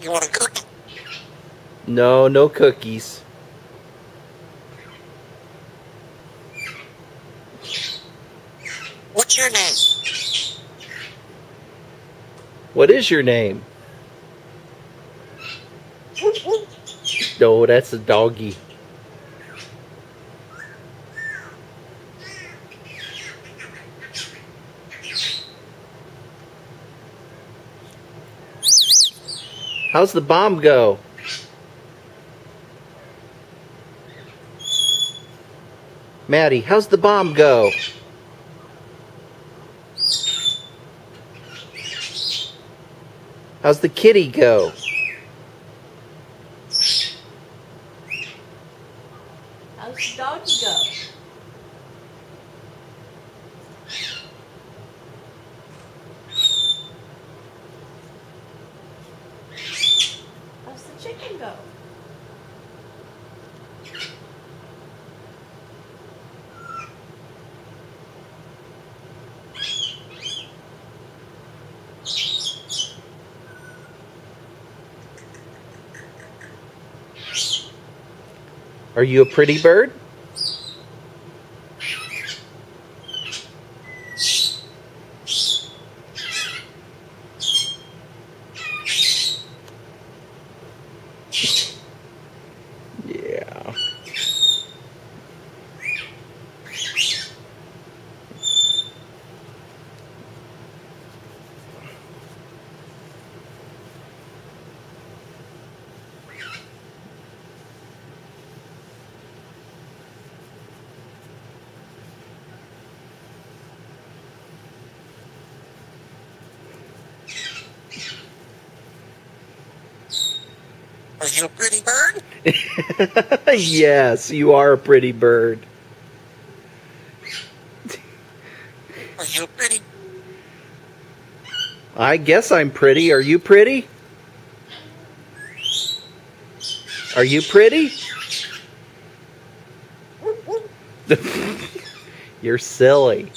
You want a cookie? No, no cookies. What's your name? What is your name? No, that's a doggy. How's the bomb go? Maddie, how's the bomb go? How's the kitty go? How's the doggy go? How's the chicken go? Are you a pretty bird? Yeah. Are you a pretty bird? Yes, you are a pretty bird. Are you pretty? I guess I'm pretty. Are you pretty? Are you pretty? You're silly.